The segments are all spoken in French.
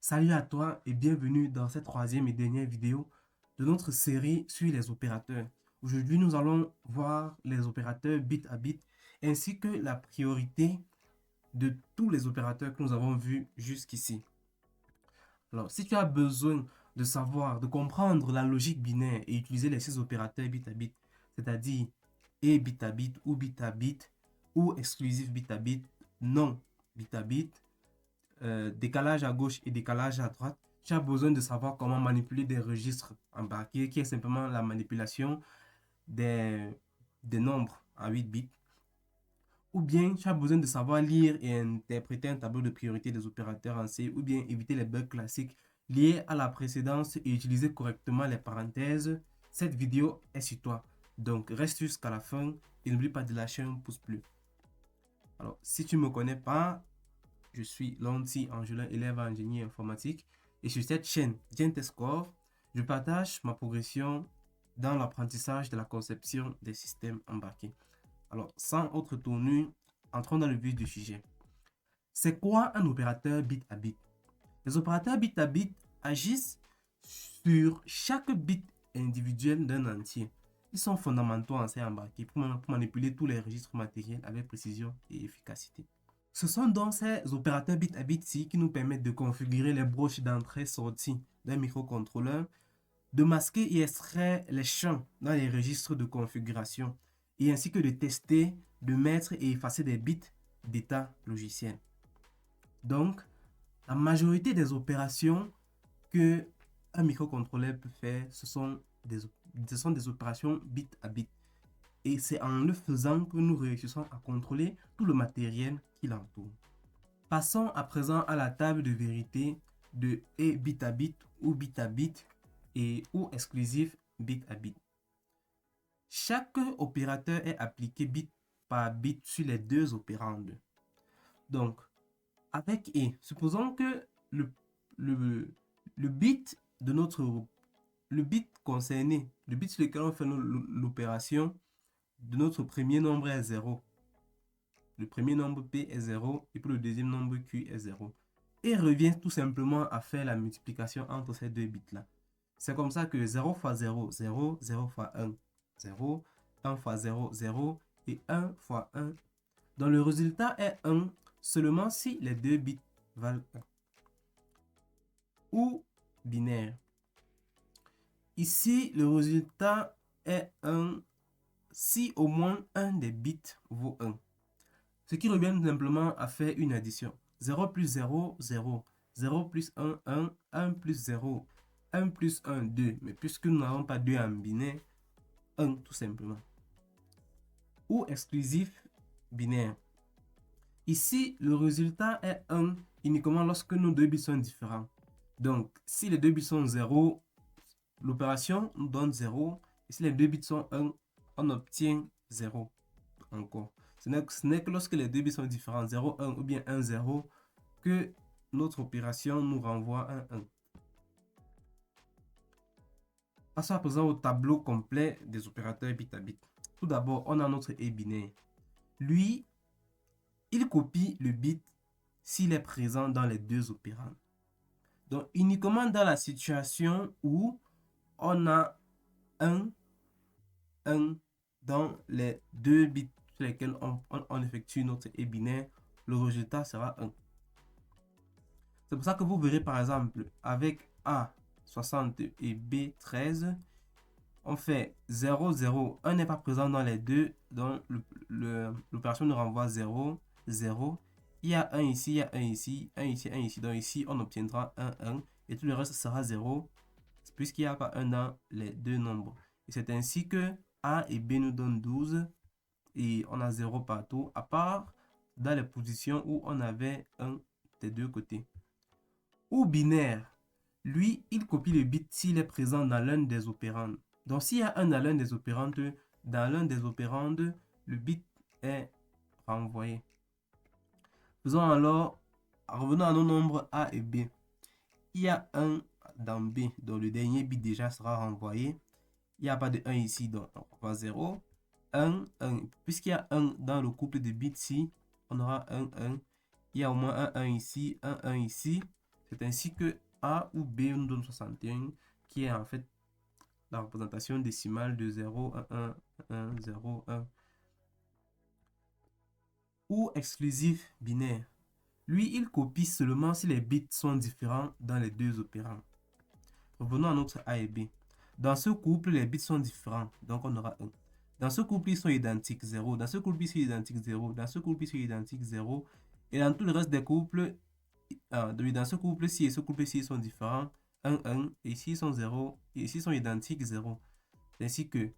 Salut à toi et bienvenue dans cette troisième et dernière vidéo de notre série sur les opérateurs. Aujourd'hui, nous allons voir les opérateurs bit à bit ainsi que la priorité de tous les opérateurs que nous avons vus jusqu'ici. Alors, si tu as besoin de savoir, de comprendre la logique binaire et utiliser les six opérateurs bit à bit, c'est-à-dire et bit à bit ou exclusif bit à bit, non bit à bit, décalage à gauche et décalage à droite, tu as besoin de savoir comment manipuler des registres embarqués, qui est simplement la manipulation des, des nombres à 8 bits. Ou bien tu as besoin de savoir lire et interpréter un tableau de priorité des opérateurs en C, ou bien éviter les bugs classiques liés à la précédence et utiliser correctement les parenthèses. Cette vidéo est sur toi. Donc reste jusqu'à la fin et n'oublie pas de lâcher un pouce bleu. Alors, si tu ne me connais pas, je suis Lanti Angelin, élève en génie informatique. Et sur cette chaîne, Gentescore, je partage ma progression dans l'apprentissage de la conception des systèmes embarqués. Alors, sans autre tournure, entrons dans le vif du sujet. C'est quoi un opérateur bit à bit? Les opérateurs bit à bit agissent sur chaque bit individuel d'un entier. Ils sont fondamentaux en C embarqué pour manipuler tous les registres matériels avec précision et efficacité. Ce sont donc ces opérateurs bit à bit-ci qui nous permettent de configurer les broches d'entrée-sortie d'un microcontrôleur, de masquer et extraire les champs dans les registres de configuration, et ainsi que de tester, de mettre et effacer des bits d'état logiciel. Donc, la majorité des opérations que un microcontrôleur peut faire, ce sont des opérations bit à bit. Et c'est en le faisant que nous réussissons à contrôler tout le matériel qui l'entoure. Passons à présent à la table de vérité de et bit à bit et ou exclusif bit à bit. Chaque opérateur est appliqué bit par bit sur les deux opérandes. Donc, avec et, supposons que le, le, le bit de notre le bit concerné, le bit sur lequel on fait l'opération de notre premier nombre est 0. Le premier nombre P est 0 et pour le deuxième nombre Q est 0. Et revient tout simplement à faire la multiplication entre ces deux bits-là. C'est comme ça que 0 fois 0, 0, 0 fois 1, 0, 1 fois 0, 0 et 1 fois 1. Donc le résultat est 1 seulement si les deux bits valent 1. Ou binaire. Ici, le résultat est 1 si au moins un des bits vaut 1. Ce qui revient tout simplement à faire une addition. 0 plus 0, 0. 0 plus 1, 1. 1 plus 0. 1 plus 1, 2. Mais puisque nous n'avons pas 2 en binaire, 1 tout simplement. Ou exclusif binaire. Ici, le résultat est 1 uniquement lorsque nos deux bits sont différents. Donc, si les deux bits sont 0, l'opération nous donne 0. Et si les deux bits sont 1, on obtient 0 encore. Ce n'est que lorsque les deux bits sont différents, 0, 1 ou bien 1, 0, que notre opération nous renvoie un 1. Passons à présent au tableau complet des opérateurs bit à bit. Tout d'abord, on a notre et binaire. Lui, il copie le bit s'il est présent dans les deux opérands. Donc, uniquement dans la situation où on a 1 dans les deux bits sur lesquels on effectue notre et binaire, le résultat sera 1. C'est pour ça que vous verrez par exemple avec A60 et B13, on fait 0, 0. 1 n'est pas présent dans les deux, donc l'opération nous renvoie 0, 0. Il y a 1 ici, il y a 1 ici, 1 ici, 1 ici. Donc ici, on obtiendra 1, 1. Et tout le reste sera 0, puisqu'il n'y a pas 1 dans les deux nombres. Et c'est ainsi que A et B nous donnent 12. Et on a 0 partout, à part dans les positions où on avait 1 des deux côtés. Ou binaire, lui, il copie le bit s'il est présent dans l'un des opérandes. Donc, s'il y a un dans l'un des opérandes, le bit est renvoyé. Faisons alors, revenons à nos nombres A et B. Il y a 1 dans B, donc le dernier bit déjà sera renvoyé. Il n'y a pas de 1 ici, donc on va 0. 1, 1. Puisqu'il y a 1 dans le couple de bits ici, on aura 1, 1. Il y a au moins un 1 ici, un 1 ici. C'est ainsi que A ou B nous donne 61, qui est en fait la représentation décimale de 0, 1, 1, 1, 0, 1. Ou exclusif binaire. Lui, il copie seulement si les bits sont différents dans les deux opérants. Revenons à notre A et B. Dans ce couple, les bits sont différents, donc on aura 1. Dans ce couple, ils sont identiques, 0. Dans ce couple, ils sont identiques, 0. Dans ce couple, ils sont identiques, 0. Et dans tout le reste des couples, dans ce couple-ci et ce couple-ci, ils sont différents, 1, 1. Et ici, ils sont 0. Et ici, ils sont identiques, 0. Ainsi que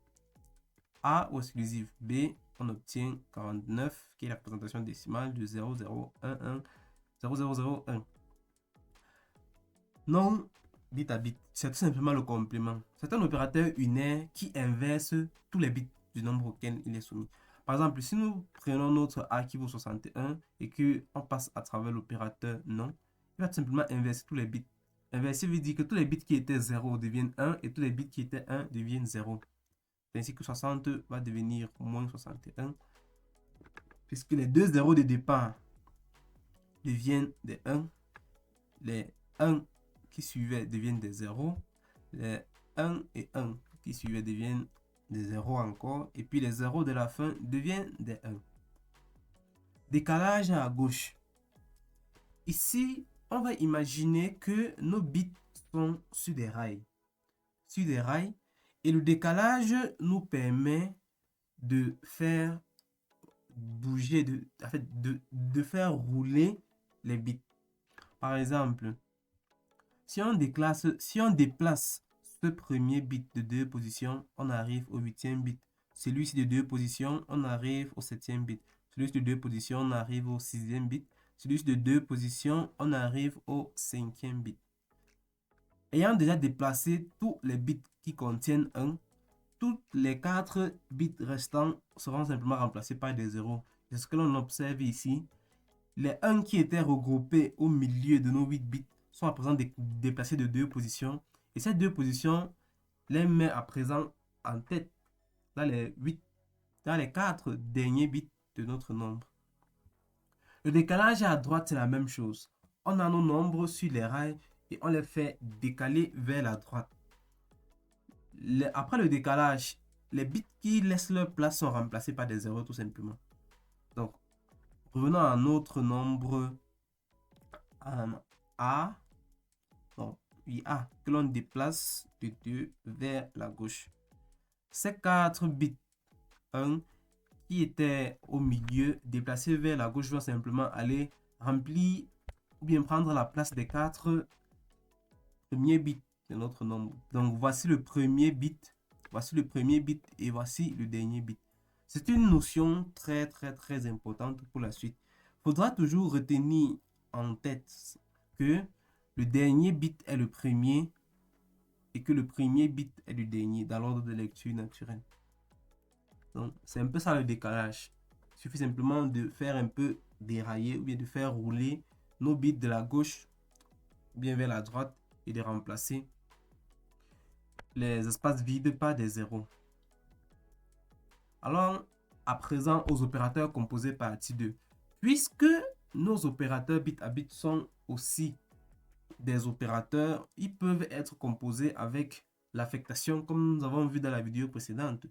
A ou exclusif B, on obtient 49, qui est la représentation décimale de 0, 0, 1, 1, 0, 0, 0, 1. Non bit à bit, c'est tout simplement le complément. C'est un opérateur unaire qui inverse tous les bits du nombre auquel il est soumis. Par exemple, si nous prenons notre A qui vaut 61 et qu'on passe à travers l'opérateur non, il va tout simplement inverser tous les bits. Inverser veut dire que tous les bits qui étaient 0 deviennent 1 et tous les bits qui étaient 1 deviennent 0. C'est ainsi que 60 va devenir moins 61, puisque les deux zéros de départ deviennent des 1, les 1 qui suivaient deviennent des 0, les 1 et 1 qui suivaient deviennent des 0 encore, et puis les 0 de la fin deviennent des 1. Décalage à gauche. Ici, on va imaginer que nos bits sont sur des rails. Sur des rails, et le décalage nous permet de faire bouger, de faire rouler les bits. Par exemple, si on déplace ce premier bit de 2 positions, on arrive au 8e bit. Celui-ci de 2 positions, on arrive au 7e bit. Celui-ci de 2 positions, on arrive au 6e bit. Celui-ci de 2 positions, on arrive au 5e bit. Ayant déjà déplacé tous les bits qui contiennent 1, tous les 4 bits restants seront simplement remplacés par des 0. C'est ce que l'on observe ici. Les 1 qui étaient regroupés au milieu de nos 8 bits sont à présent déplacés de 2 positions. Et ces 2 positions les met à présent en tête dans les 4 derniers bits de notre nombre. Le décalage à droite, c'est la même chose. On a nos nombres sur les rails et on les fait décaler vers la droite. Après le décalage, les bits qui laissent leur place sont remplacés par des 0 tout simplement. Donc, revenons à notre nombre A. Donc, oui, A, que l'on déplace de 2 vers la gauche. Ces 4 bits 1 qui étaient au milieu, déplacés vers la gauche, vont simplement aller remplir ou bien prendre la place des 4 premiers bits de notre nombre. Donc, voici le premier bit et voici le dernier bit. C'est une notion très importante pour la suite. Il faudra toujours retenir en tête que le dernier bit est le premier et que le premier bit est le dernier dans l'ordre de lecture naturelle. Donc, c'est un peu ça le décalage. Il suffit simplement de faire un peu dérailler ou bien de faire rouler nos bits de la gauche ou bien vers la droite et de remplacer les espaces vides par des zéros. Alors, à présent, aux opérateurs composés partie 2. Puisque nos opérateurs bit à bit sont aussi des opérateurs, ils peuvent être composés avec l'affectation comme nous avons vu dans la vidéo précédente.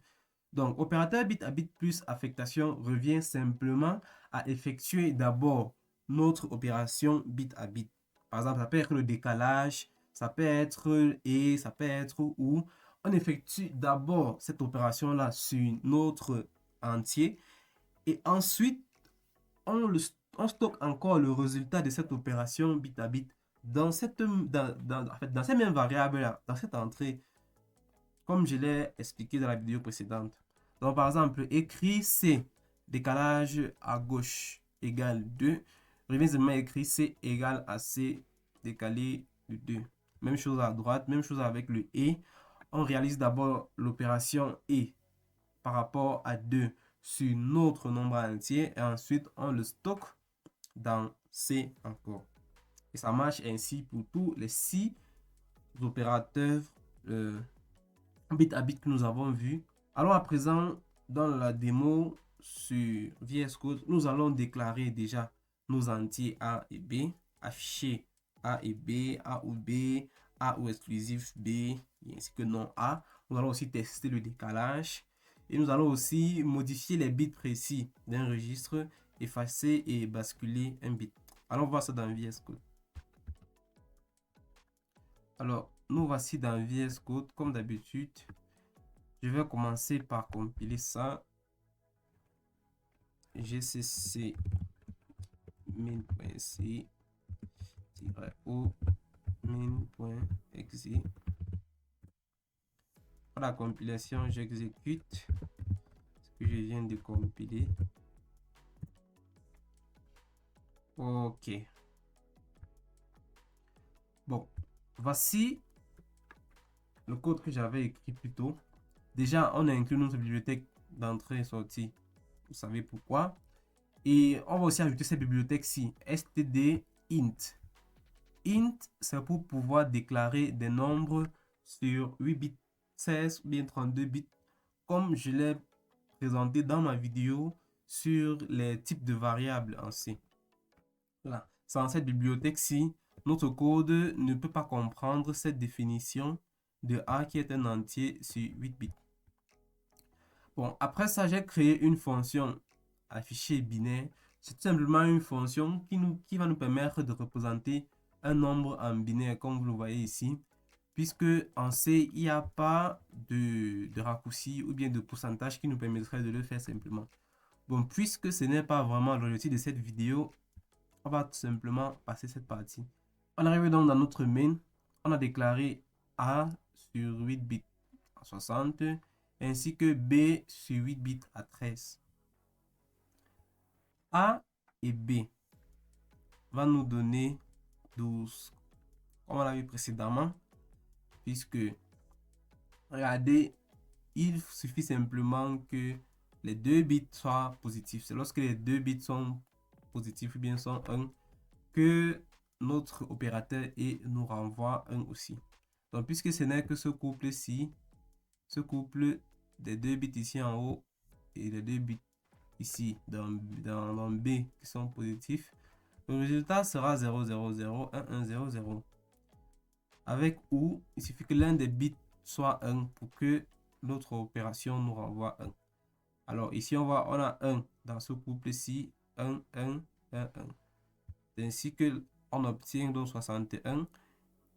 Donc, opérateur bit à bit plus affectation revient simplement à effectuer d'abord notre opération bit à bit. Par exemple, ça peut être le décalage, ça peut être et, ça peut être ou. On effectue d'abord cette opération-là sur notre entier et ensuite, on stocke encore le résultat de cette opération bit à bit dans ces mêmes variables-là, dans cette entrée, comme je l'ai expliqué dans la vidéo précédente. Donc, par exemple, écrit C, décalage à gauche égale 2. Je vais seulement écrire C égale à C décalé de 2. Même chose à droite, même chose avec le et. On réalise d'abord l'opération et par rapport à 2 sur notre nombre entier et ensuite on le stocke dans C encore. Et ça marche ainsi pour tous les 6 opérateurs bit à bit que nous avons vus. Alors à présent, dans la démo sur VS Code, nous allons déclarer déjà nos entiers A et B, afficher A et B, A ou B, A ou exclusif B, ainsi que non A. Nous allons aussi tester le décalage. Et nous allons aussi modifier les bits précis d'un registre, effacer et basculer un bit. Allons voir ça dans VS Code. Alors, nous voici dans VS Code. Comme d'habitude, je vais commencer par compiler ça. GCC min.c -o min.exe. Pour la compilation, j'exécute ce que je viens de compiler. Ok. Bon, voici le code que j'avais écrit plus tôt. Déjà, on a inclus notre bibliothèque d'entrée et sortie. Vous savez pourquoi. Et on va aussi ajouter cette bibliothèque-ci, std.int. Int, c'est pour pouvoir déclarer des nombres sur 8 bits, 16 ou bien 32 bits, comme je l'ai présenté dans ma vidéo sur les types de variables en C. Voilà. Sans cette bibliothèque-ci, notre code ne peut pas comprendre cette définition de A qui est un entier sur 8 bits. Bon, après ça, j'ai créé une fonction à fichier binaire. C'est tout simplement une fonction qui va nous permettre de représenter un nombre en binaire, comme vous le voyez ici, puisque en C, il n'y a pas de raccourci ou bien de pourcentage qui nous permettrait de le faire simplement. Bon, puisque ce n'est pas vraiment l'objectif de cette vidéo, on va tout simplement passer cette partie. On arrive donc dans notre main. On a déclaré A sur 8 bits à 60, ainsi que B sur 8 bits à 13. A et B va nous donner 12, comme on l'a vu précédemment, puisque, regardez, il suffit simplement que les deux bits soient positifs. C'est lorsque les deux bits sont positifs ou bien sont 1 que notre opérateur et nous renvoie 1 aussi. Donc, puisque ce n'est que ce couple-ci, ce couple des deux bits ici en haut et les deux bits ici dans B qui sont positifs, le résultat sera 0, 0, 0, 1, 1, 0, 0. Avec ou, il suffit que l'un des bits soit 1 pour que notre opération nous renvoie 1. Alors ici, on a 1 dans ce couple-ci, 1, 1, 1, 1. Ainsi que on obtient donc 61,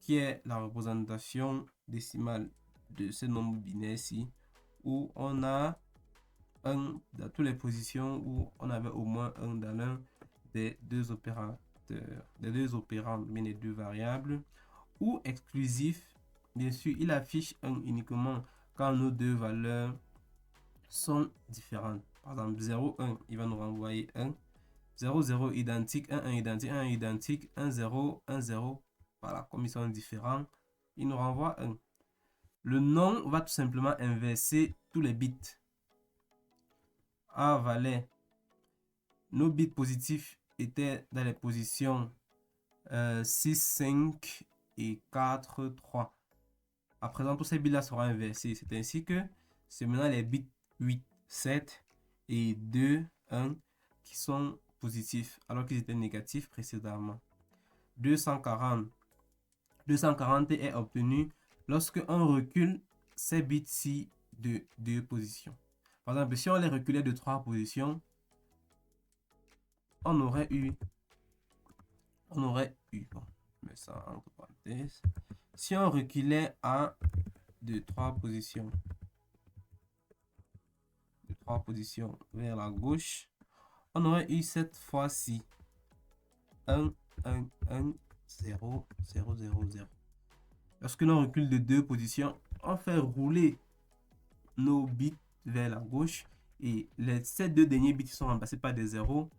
qui est la représentation décimale de ce nombre binaire-ci, où on a 1 dans toutes les positions où on avait au moins 1 dans l'un des deux opérateurs, des deux opérants, mais les deux variables, ou exclusif. Bien sûr, il affiche 1 uniquement quand nos deux valeurs sont différentes. Par exemple, 0, 1, il va nous renvoyer 1. 0, 0 identique, 1, 1 identique, 1 identique, 1, 0, 1, 0. Voilà, comme ils sont différents, il nous renvoie 1. Le nom va tout simplement inverser tous les bits. A valait, nos bits positifs étaient dans les positions 6, 5 et 4, 3. À présent, tous ces bits-là seront inversés. C'est ainsi que c'est maintenant les bits 8, 7 et 2, 1 qui sont positifs alors qu'ils étaient négatifs précédemment. 240 est obtenu lorsque on recule ces bits-ci de 2 positions. Par exemple, si on les reculait de 3 positions, on aurait eu, bon, je mets ça entre parenthèses. Si on reculait A de 3 positions, vers la gauche, on aurait eu cette fois-ci 1, 1, 1, 0, 0, 0, 0. Lorsque l'on recule de 2 positions, on fait rouler nos bits vers la gauche et ces deux derniers bits sont remplacés par des zéros.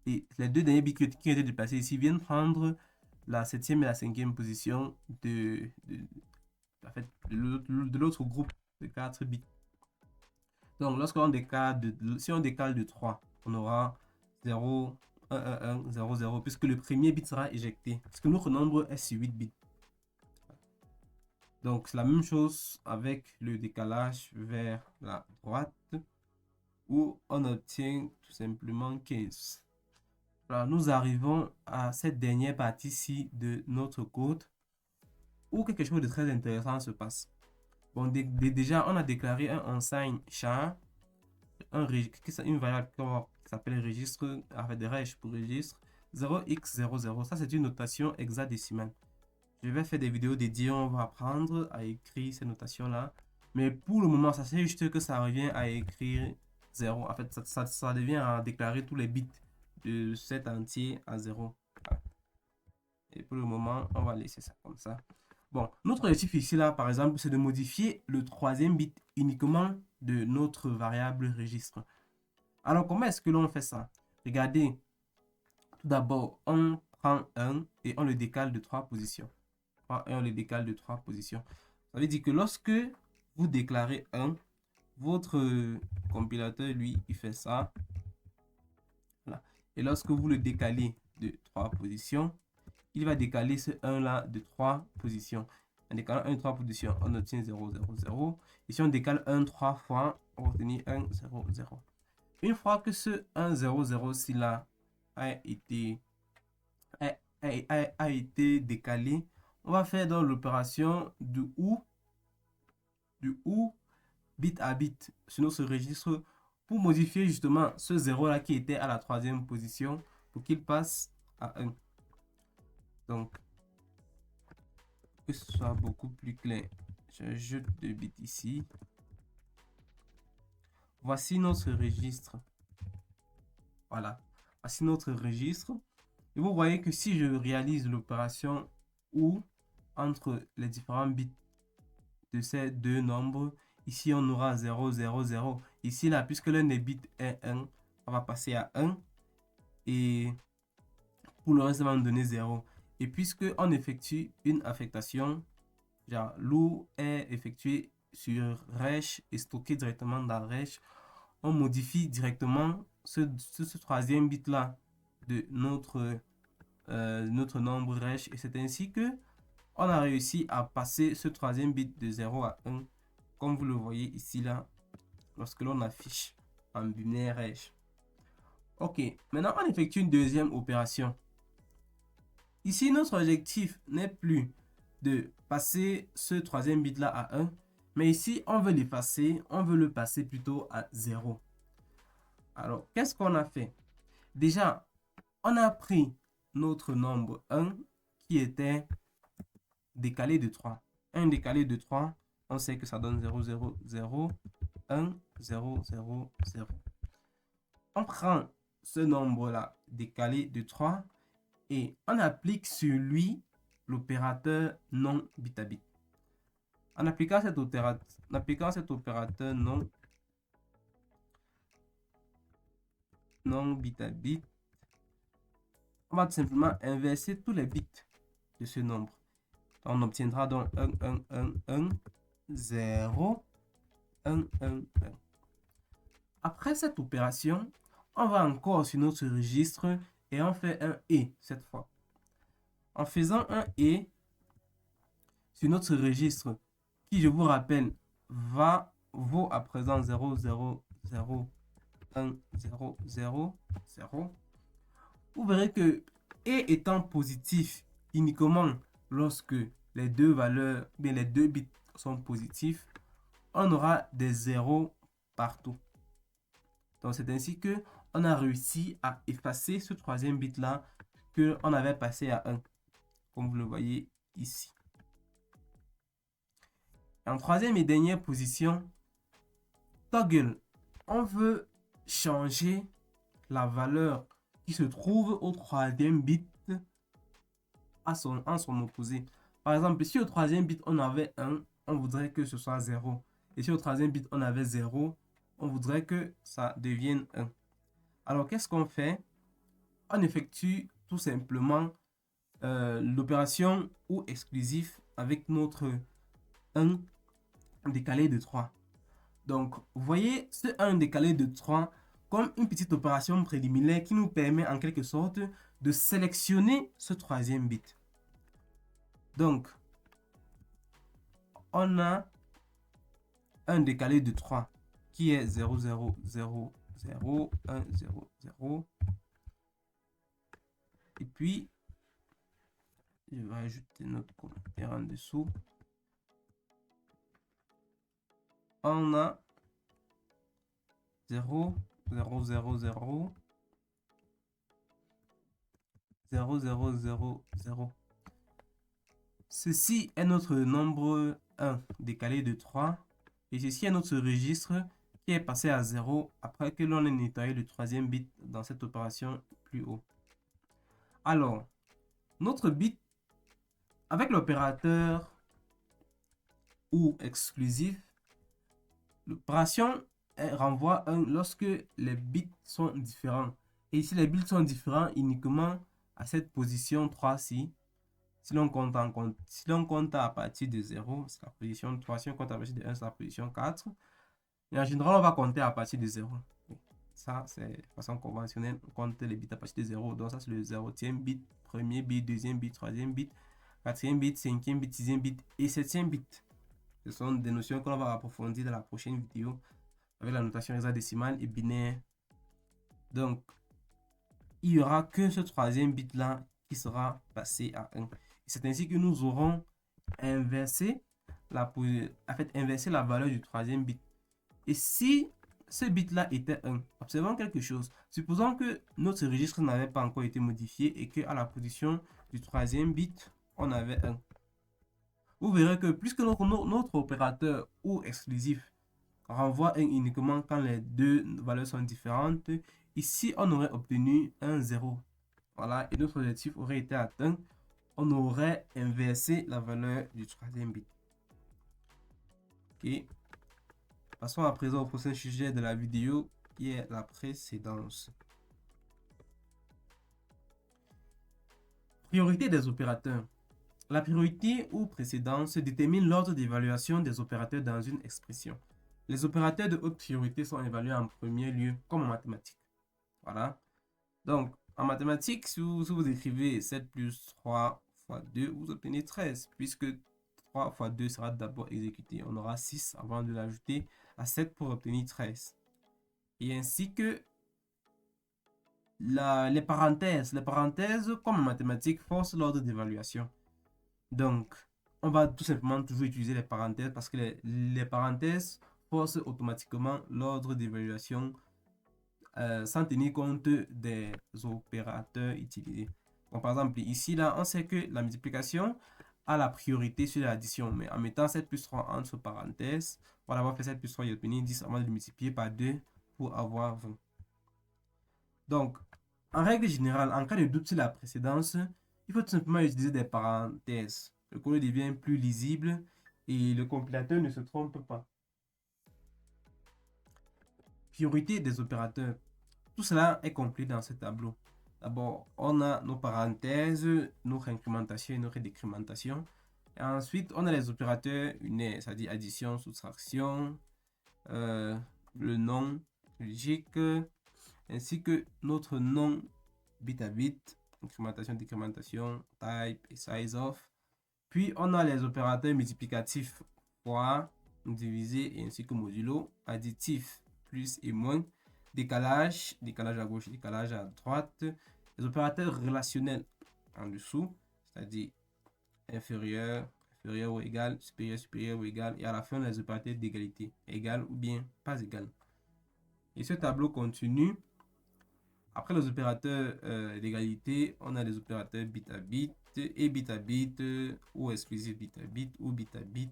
Et les deux derniers bits qui ont été déplacés ici viennent prendre la 7e et la 5e position de l'autre groupe de 4 bits. Donc, lorsqu'on décale si on décale de 3, on aura 0, 1, 1, 1, 0, 0, puisque le premier bit sera éjecté, parce que notre nombre est sur 8 bits. Donc, c'est la même chose avec le décalage vers la droite, où on obtient tout simplement 15. Alors, nous arrivons à cette dernière partie-ci de notre code où quelque chose de très intéressant se passe. Bon, déjà, on a déclaré un unsigned char, une variable qui s'appelle registre, avec des règles pour registre 0x00. Ça, c'est une notation hexadécimale. Je vais faire des vidéos dédiées, on va apprendre à écrire ces notations-là. Mais pour le moment, ça c'est juste que ça revient à écrire 0. En fait, ça devient à déclarer tous les bits de cet entier à 0. Et pour le moment, on va laisser ça comme ça. Bon, notre objectif ici, là, par exemple, c'est de modifier le troisième bit uniquement de notre variable registre. Alors, comment est-ce que l'on fait ça? Regardez, tout d'abord, on prend 1 et on le décale de 3 positions. Et on le décale de 3 positions. Ça veut dire que lorsque vous déclarez 1, votre compilateur, lui, il fait ça. Voilà. Et lorsque vous le décalez de 3 positions, il va décaler ce 1 là de 3 positions. En décalant 1 3 positions, on obtient 0, 0, 0. Et si on décale 1 3 fois, on va obtenir 1, 0, 0. Une fois que ce 1, 0, 0 ci là a été décalé, on va faire dans l'opération du OU bit à bit sur notre registre pour modifier justement ce 0 là qui était à la troisième position pour qu'il passe à 1. Donc, que ce soit beaucoup plus clair, j'ajoute 2 bits ici. Voici notre registre. Voilà. Voici notre registre. Et vous voyez que si je réalise l'opération OU entre les différents bits de ces deux nombres, ici on aura 0, 0, 0. Ici là, puisque l'un des bits est 1, on va passer à 1. Et pour le reste, ça va nous donner 0. Et puisque on effectue une affectation, genre l'OU est effectué sur resh et stocké directement dans resh, on modifie directement ce troisième bit là de notre nombre resh. Et c'est ainsi que on a réussi à passer ce troisième bit de 0 à 1, comme vous le voyez ici là, lorsque l'on affiche en binaire resh. Ok, maintenant on effectue une deuxième opération. Ici, notre objectif n'est plus de passer ce troisième bit là à 1, mais ici, on veut l'effacer, on veut le passer plutôt à 0. Alors, qu'est-ce qu'on a fait? Déjà, on a pris notre nombre 1 qui était décalé de 3. 1 décalé de 3, on sait que ça donne 0, 0, 0, 1, 0, 0, 0. On prend ce nombre-là décalé de 3 et on applique sur lui l'opérateur non bit à bit. En appliquant cet opérateur non bit à bit, on va tout simplement inverser tous les bits de ce nombre. On obtiendra donc 1, 1, 1, 1, 0, 1, 1, 1. Après cette opération, on va encore sur notre registre et on fait un et cette fois. En faisant un et sur notre registre, qui je vous rappelle vaut à présent 0, 0, 0, 1, 0, 0, 0. Vous verrez que et étant positif uniquement lorsque les deux valeurs, bien les deux bits sont positifs, on aura des zéros partout. Donc c'est ainsi que on a réussi à effacer ce troisième bit là que on avait passé à 1, comme vous le voyez ici. En troisième et dernière position, toggle, on veut changer la valeur qui se trouve au troisième bit en son opposé. Par exemple, si au troisième bit on avait 1, on voudrait que ce soit 0. Et si au troisième bit on avait 0, on voudrait que ça devienne 1. Alors qu'est-ce qu'on fait? On effectue tout simplement l'opération ou exclusif avec notre 1 décalé de 3. Donc, vous voyez ce 1 décalé de 3 comme une petite opération préliminaire qui nous permet en quelque sorte de sélectionner ce troisième bit. Donc, on a un décalé de 3 qui est 0, 0, 0, 0, 1, 0, 0. puis, je vais ajouter notre commentaire en dessous. On a 0, 0, 0, 0, 0, 0, 0, 0. Ceci est notre nombre 1 décalé de 3. Et ceci est notre registre qui est passé à 0 après que l'on ait nettoyé le troisième bit dans cette opération plus haut. Alors, notre bit avec l'opérateur ou exclusif, l'opération renvoie 1 lorsque les bits sont différents. Et ici, les bits sont différents uniquement à cette position 3-ci. Si l'on compte, à partir de 0, c'est la position 3. Si on compte à partir de 1, c'est la position 4. Et en général, on va compter à partir de 0. Ça, c'est de façon conventionnelle. On compte les bits à partir de 0. Donc, ça, c'est le 0e bit, premier bit, deuxième bit, troisième bit, quatrième bit, cinquième bit, sixième bit et septième bit. Ce sont des notions que l'on va approfondir dans la prochaine vidéo avec la notation hexadécimale et binaire. Donc, il n'y aura que ce troisième bit-là qui sera passé à 1. C'est ainsi que nous aurons inversé inversé la valeur du troisième bit. Et si ce bit-là était 1, observons quelque chose. Supposons que notre registre n'avait pas encore été modifié et qu'à la position du troisième bit, on avait 1. Vous verrez que puisque notre opérateur ou exclusif renvoie 1 uniquement quand les deux valeurs sont différentes, ici on aurait obtenu un 0. Voilà, et notre objectif aurait été atteint. On aurait inversé la valeur du troisième bit. Ok. Passons à présent au prochain sujet de la vidéo qui est la précédence. Priorité des opérateurs. La priorité ou précédence détermine l'ordre d'évaluation des opérateurs dans une expression. Les opérateurs de haute priorité sont évalués en premier lieu, comme en mathématiques. Voilà. Donc, en mathématiques, si vous écrivez 7 plus 3 fois 2, vous obtenez 13, puisque 3 fois 2 sera d'abord exécuté. On aura 6 avant de l'ajouter à 7 pour obtenir 13. Et ainsi que les parenthèses. Les parenthèses, comme en mathématiques, forcent l'ordre d'évaluation. Donc, on va tout simplement toujours utiliser les parenthèses parce que les parenthèses forcent automatiquement l'ordre d'évaluation sans tenir compte des opérateurs utilisés. Donc, par exemple, ici, là, on sait que la multiplication a la priorité sur l'addition. Mais en mettant 7 plus 3 entre parenthèses, on va avoir fait 7 plus 3 et obtenir 10 avant de le multiplier par 2 pour avoir 20. Donc, en règle générale, en cas de doute sur la précédence, il faut tout simplement utiliser des parenthèses. Le code devient plus lisible et le compilateur ne se trompe pas. Priorité des opérateurs. Tout cela est compris dans ce tableau. D'abord, on a nos parenthèses, nos incrémentations et nos décrémentations. Et ensuite, on a les opérateurs unaires, c'est-à-dire addition, soustraction, le nom logique, ainsi que notre nom bit à bit, incrémentation, décrémentation, type et size of. Puis, on a les opérateurs multiplicatifs, fois, divisé, et ainsi que modulo, additif, plus et moins, décalage, décalage à gauche, décalage à droite, les opérateurs relationnels en dessous, c'est-à-dire inférieur, inférieur ou égal, supérieur, supérieur ou égal, et à la fin, les opérateurs d'égalité, égal ou bien pas égal. Et ce tableau continue. Après les opérateurs d'égalité, on a les opérateurs bit à bit et bit à bit ou exclusif bit à bit ou bit à bit.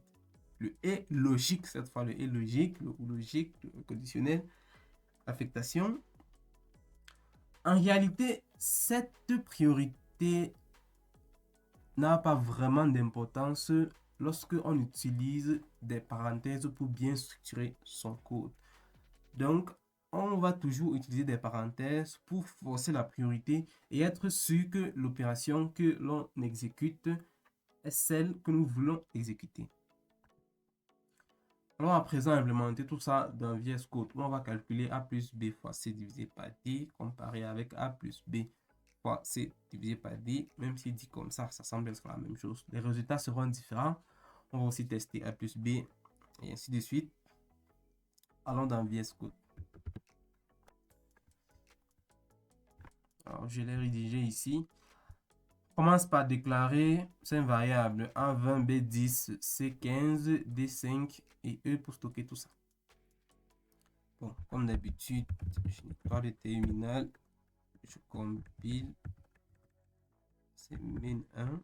Le et logique, cette fois le et logique, le ou logique, le conditionnel, affectation. En réalité, cette priorité n'a pas vraiment d'importance lorsque on utilise des parenthèses pour bien structurer son code. Donc, on va toujours utiliser des parenthèses pour forcer la priorité et être sûr que l'opération que l'on exécute est celle que nous voulons exécuter. On va à présent implémenter tout ça dans VS Code. On va calculer A plus B fois C divisé par D comparé avec A plus B fois C divisé par D. Même si dit comme ça semble être la même chose. Les résultats seront différents. On va aussi tester A plus B et ainsi de suite. Allons dans VS Code. Alors, je l'ai rédigé ici. commence par déclarer 5 variables A20, B10, C15, D5 et E pour stocker tout ça. Bon, comme d'habitude, je n'ai pas de terminal. Je compile. C'est min1.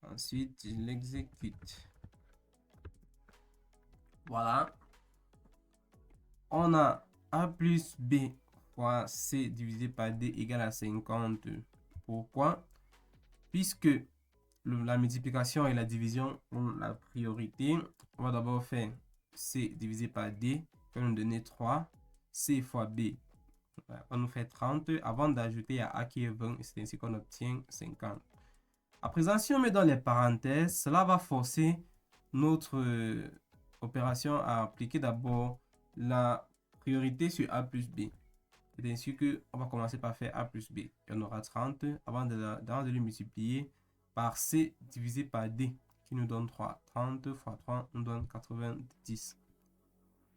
Ensuite, je l'exécute. Voilà. On a A plus B fois C divisé par D égale à 50. Pourquoi? Puisque la multiplication et la division ont la priorité, on va d'abord faire C divisé par D, qui va nous donner 3. C fois B, on nous fait 30 avant d'ajouter à A qui est 20, et c'est ainsi qu'on obtient 50. À présent, si on met dans les parenthèses, cela va forcer notre opération à appliquer d'abord la priorité sur A plus B. C'est ainsi qu'on va commencer par faire A plus B. Et on aura 30 avant de le multiplier par C divisé par D qui nous donne 3. 30 fois 3 nous donne 90.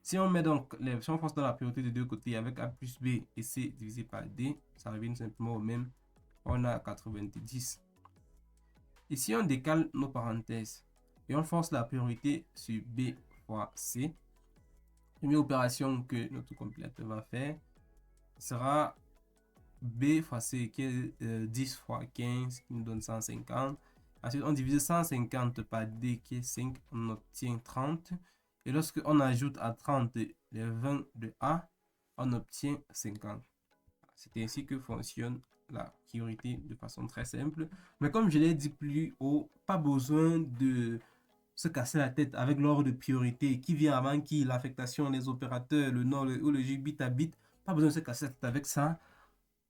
Si on met donc si on force dans la priorité de deux côtés avec A plus B et C divisé par D, ça revient simplement au même. On a 90. Et si on décale nos parenthèses et on force la priorité sur B fois C, la première opération que notre compilateur va faire sera B fois C qui est 10 fois 15 qui nous donne 150. Ensuite, on divise 150 par D qui est 5, on obtient 30. Et lorsque on ajoute à 30 les 20 de A, on obtient 50. C'est ainsi que fonctionne la priorité de façon très simple. Mais comme je l'ai dit plus haut, pas besoin de se casser la tête avec l'ordre de priorité qui vient avant qui, l'affectation, les opérateurs, le nom ou le jeu bit à bit. Pas besoin de se casser la tête avec ça.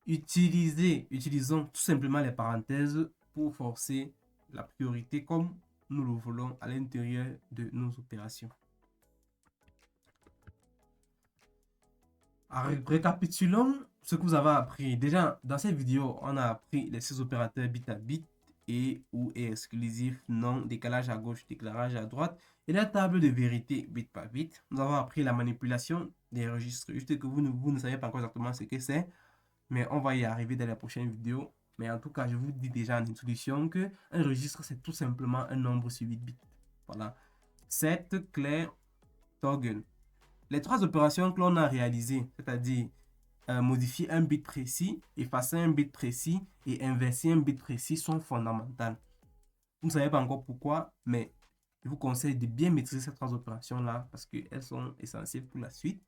Utilisons tout simplement les parenthèses pour forcer la priorité comme nous le voulons à l'intérieur de nos opérations. Récapitulons ce que vous avez appris. Déjà, dans cette vidéo, on a appris les 6 opérateurs bit à bit et ou est exclusif, non, décalage à gauche, déclarage à droite et la table de vérité bit par bit. Nous avons appris la manipulation des registres. Juste que vous ne savez pas encore exactement ce que c'est, mais on va y arriver dans la prochaine vidéo. Mais en tout cas, je vous dis déjà en introduction que un registre, c'est tout simplement un nombre sur 8 bits. Voilà. Set, clear, toggle. Les 3 opérations que l'on a réalisées, c'est-à-dire modifier un bit précis, effacer un bit précis et inverser un bit précis sont fondamentales. Vous ne savez pas encore pourquoi, mais je vous conseille de bien maîtriser ces 3 opérations-là parce qu'elles sont essentielles pour la suite.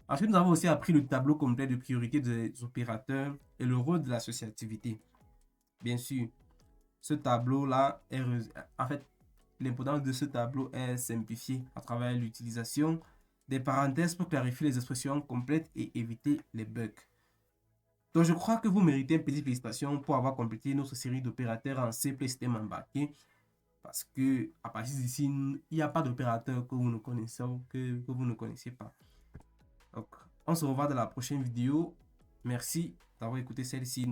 Ensuite, nous avons aussi appris le tableau complet de priorité des opérateurs et le rôle de l'associativité. Bien sûr, ce tableau-là est... En fait, l'importance de ce tableau est simplifiée à travers l'utilisation des parenthèses pour clarifier les expressions complètes et éviter les bugs. Donc, je crois que vous méritez une petite félicitation pour avoir complété notre série d'opérateurs en C++ système embarqué. Parce que à partir d'ici, il n'y a pas d'opérateur que vous ne connaissez ou que vous ne connaissiez pas. Donc, on se revoit dans la prochaine vidéo. Merci d'avoir écouté celle-ci.